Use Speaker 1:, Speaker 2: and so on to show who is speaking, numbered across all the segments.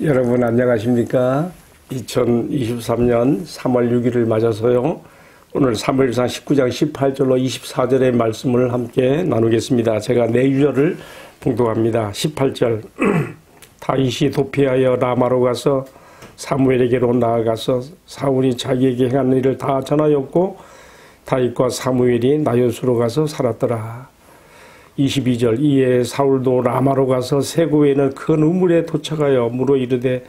Speaker 1: 여러분 안녕하십니까? 2023년 3월 6일을 맞아서요. 오늘 사무엘상 19장 18절로 24절의 말씀을 함께 나누겠습니다. 제가 네 구절을 봉독합니다. 18절 다윗이 도피하여 라마로 가서 사무엘에게로 나아가서 사울이 자기에게 행한 일을 다 전하였고 다윗과 사무엘이 나요스로 가서 살았더라. 22절 이에 사울도 라마로 가서 세고에는 큰 우물에 도착하여 물어 이르되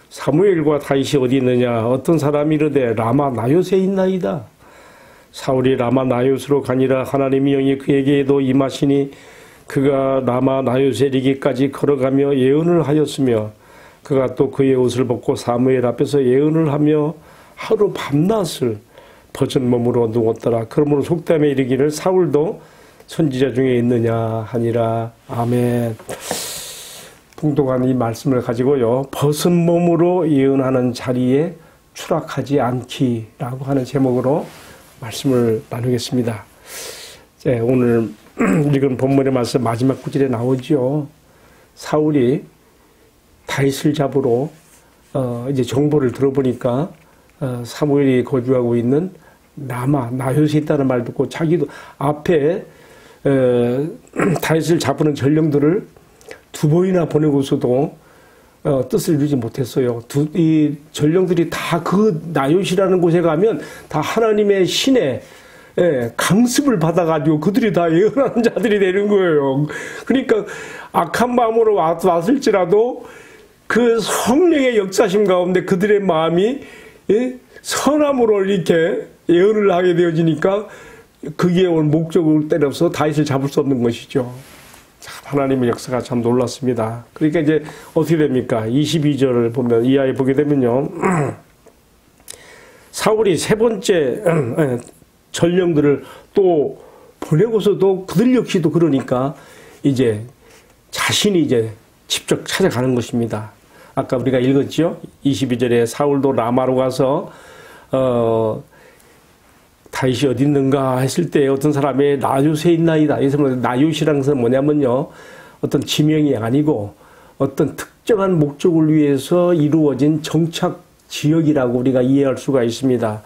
Speaker 1: 사무엘과 다윗이 어디 있느냐. 어떤 사람이 이르되 라마 나요스에 있나이다. 사울이 라마 나요스로 가니라. 하나님의 영이 그에게도 임하시니 그가 라마 나요스에 이르기까지 걸어가며 예언을 하였으며 그가 또 그의 옷을 벗고 사무엘 앞에서 예언을 하며 하루 밤낮을 벗은 몸으로 누웠더라. 그러므로 속담에 이르기를 사울도 선지자 중에 있느냐 하니라. 아멘. 봉독한 이 말씀을 가지고요. 벗은 몸으로 예언하는 자리에 추락하지 않기라고 하는 제목으로 말씀을 나누겠습니다. 오늘 읽은 본문의 말씀 마지막 구절에 나오죠. 사울이 다윗을 잡으러 이제 정보를 들어보니까 사무엘이 거주하고 있는 라마 나요스에 있다는 말 듣고 자기도 앞에 다윗을 잡으는 전령들을 두 번이나 보내고서도 뜻을 이루지 못했어요. 이 전령들이 다 그 나요스라는 곳에 가면 다 하나님의 신의 강습을 받아가지고 그들이 다 예언하는 자들이 되는 거예요. 그러니까 악한 마음으로 왔을지라도 그 성령의 역사심 가운데 그들의 마음이 선함으로 이렇게 예언을 하게 되어지니까 그게 온 목적을 때려서 다윗을 잡을 수 없는 것이죠. 참 하나님의 역사가 참 놀랐습니다. 그러니까 이제 어떻게 됩니까? 22절을 보면 이하에 보게 되면요. 사울이 세 번째 전령들을 또 보내고서도 그들 역시도 그러니까 이제 자신이 이제 직접 찾아가는 것입니다. 아까 우리가 읽었죠? 22절에 사울도 라마로 가서 다윗이 어디 있는가 했을 때 어떤 사람의 나요스에 있나이다. 이 사람은 나요스라는 것은 뭐냐면요. 어떤 지명이 아니고 어떤 특정한 목적을 위해서 이루어진 정착 지역이라고 우리가 이해할 수가 있습니다.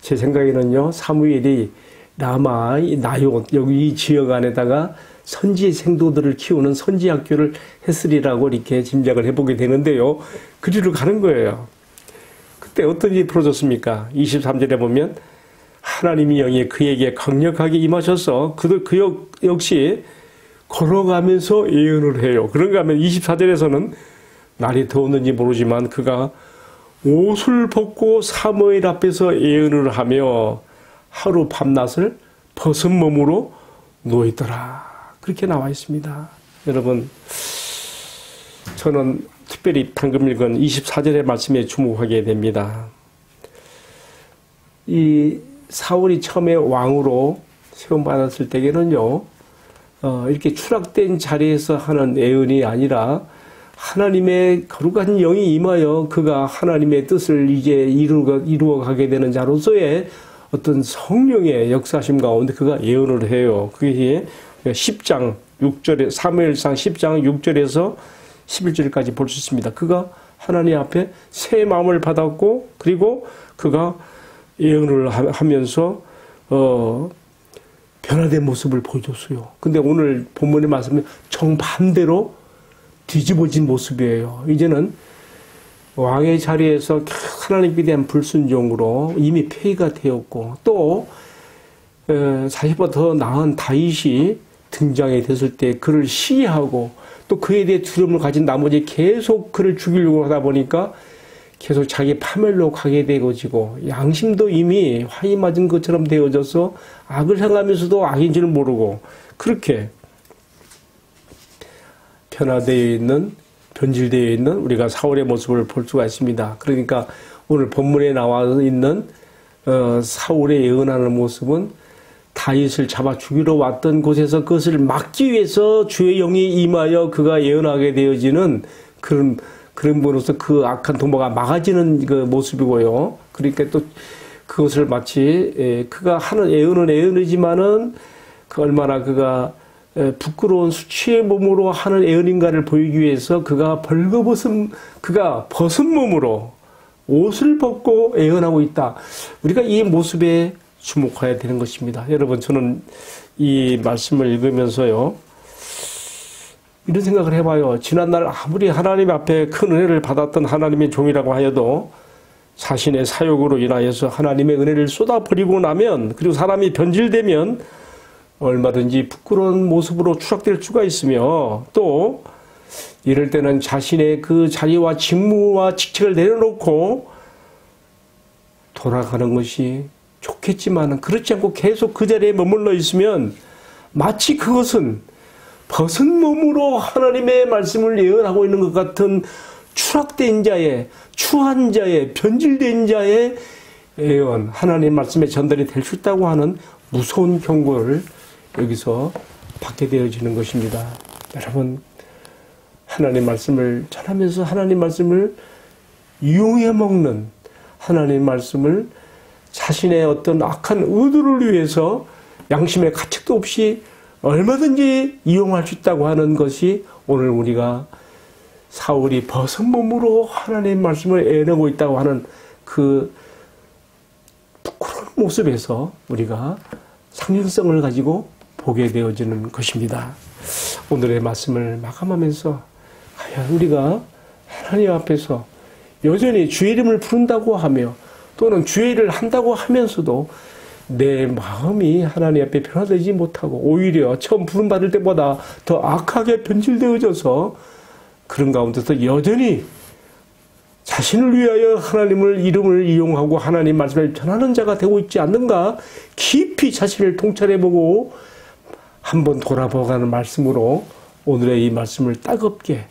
Speaker 1: 제 생각에는요. 사무엘이 라마, 나요 여기 이 지역 안에다가 선지 생도들을 키우는 선지 학교를 했으리라고 이렇게 짐작을 해보게 되는데요. 그리로 가는 거예요. 그때 어떤 일이 벌어졌습니까? 23절에 보면 하나님의 영이 그에게 강력하게 임하셔서 그 역시 걸어가면서 예언을 해요. 그런가 하면 24절에서는 날이 더웠는지 모르지만 그가 옷을 벗고 사무엘 앞에서 예언을 하며 하루 밤낮을 벗은 몸으로 누워있더라. 그렇게 나와 있습니다. 여러분, 저는 특별히 방금 읽은 24절의 말씀에 주목하게 됩니다. 이 사울이 처음에 왕으로 세움받았을 때에는요, 이렇게 추락된 자리에서 하는 예언이 아니라 하나님의 거룩한 영이 임하여 그가 하나님의 뜻을 이제 이루어가게 되는 자로서의 어떤 성령의 역사심 가운데 그가 예언을 해요. 그게 10장 6절에, 사무엘상 10장 6절에서 11절까지 볼 수 있습니다. 그가 하나님 앞에 새 마음을 받았고, 그리고 그가 예언을 하면서 변화된 모습을 보여줬어요. 근데 오늘 본문의 말씀은 정반대로 뒤집어진 모습이에요. 이제는 왕의 자리에서 하나님께 대한 불순종으로 이미 폐위가 되었고, 또 자신보다 더 나은 다윗이 등장이 됐을 때 그를 시기하고 또 그에 대해 두려움을 가진 나머지 계속 그를 죽이려고 하다 보니까 계속 자기 파멸로 가게 되어지고, 양심도 이미 화이 맞은 것처럼 되어져서 악을 행하면서도 악인 줄 모르고 그렇게 변질되어 있는 우리가 사울의 모습을 볼 수가 있습니다. 그러니까 오늘 본문에 나와 있는 사울의 예언하는 모습은 다윗을 잡아 죽이러 왔던 곳에서 그것을 막기 위해서 주의 영이 임하여 그가 예언하게 되어지는 그런 분으로서 그 악한 도모가 막아지는 그 모습이고요. 그러니까 또 그것을 마치 그가 하는 예언은 예언이지만은 그 얼마나 그가 부끄러운 수치의 몸으로 하는 애언인가를 보이기 위해서 그가 벗은 몸으로 옷을 벗고 애언하고 있다. 우리가 이 모습에 주목해야 되는 것입니다. 여러분, 저는 이 말씀을 읽으면서요, 이런 생각을 해봐요. 지난날 아무리 하나님 앞에 큰 은혜를 받았던 하나님의 종이라고 하여도 자신의 사욕으로 인하여서 하나님의 은혜를 쏟아버리고 나면, 그리고 사람이 변질되면 얼마든지 부끄러운 모습으로 추락될 수가 있으며, 또 이럴 때는 자신의 그 자리와 직무와 직책을 내려놓고 돌아가는 것이 좋겠지만, 그렇지 않고 계속 그 자리에 머물러 있으면 마치 그것은 벗은 몸으로 하나님의 말씀을 예언하고 있는 것 같은 추락된 자의, 추한 자의, 변질된 자의 예언, 하나님 말씀의 전달이 될 수 있다고 하는 무서운 경고를 여기서 받게 되어지는 것입니다. 여러분, 하나님 말씀을 전하면서 하나님 말씀을 이용해 먹는, 하나님 말씀을 자신의 어떤 악한 의도를 위해서 양심의 가책도 없이 얼마든지 이용할 수 있다고 하는 것이 오늘 우리가 사울이 벗은 몸으로 하나님 말씀을 애내고 있다고 하는 그 부끄러운 모습에서 우리가 상징성을 가지고 보게 되어지는 것입니다. 오늘의 말씀을 마감하면서 과연 우리가 하나님 앞에서 여전히 주의 이름을 부른다고 하며 또는 주의 일을 한다고 하면서도 내 마음이 하나님 앞에 변화되지 못하고 오히려 처음 부름받을 때보다 더 악하게 변질되어져서 그런 가운데서 여전히 자신을 위하여 하나님을 이름을 이용하고 하나님 말씀을 전하는 자가 되고 있지 않는가, 깊이 자신을 통찰해보고 한번 돌아보가는 말씀으로 오늘의 이 말씀을 따갑게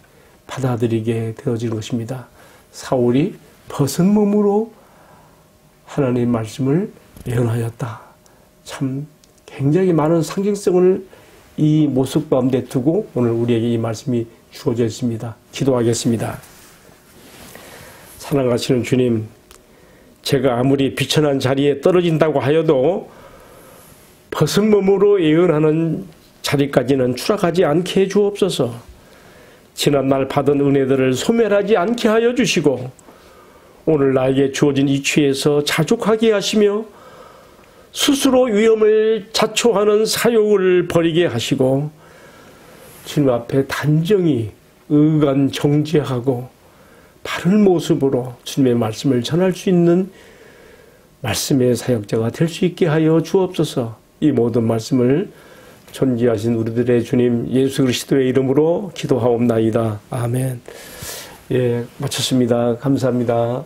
Speaker 1: 받아들이게 되어지는 것입니다. 사울이 벗은 몸으로 하나님 말씀을 예언하였다. 참 굉장히 많은 상징성을 이 모습 가운데 두고 오늘 우리에게 이 말씀이 주어져 있습니다. 기도하겠습니다. 사랑하시는 주님, 제가 아무리 비천한 자리에 떨어진다고 하여도 벗은 몸으로 예언하는 자리까지는 추락하지 않게 해 주옵소서. 지난날 받은 은혜들을 소멸하지 않게 하여 주시고 오늘 나에게 주어진 이치에서 자족하게 하시며 스스로 위험을 자초하는 사욕을 버리게 하시고 주님 앞에 단정히 의간 정죄하고 바른 모습으로 주님의 말씀을 전할 수 있는 말씀의 사역자가 될 수 있게 하여 주옵소서. 이 모든 말씀을 존귀하신 우리들의 주님 예수 그리스도의 이름으로 기도하옵나이다. 아멘. 예, 마쳤습니다. 감사합니다.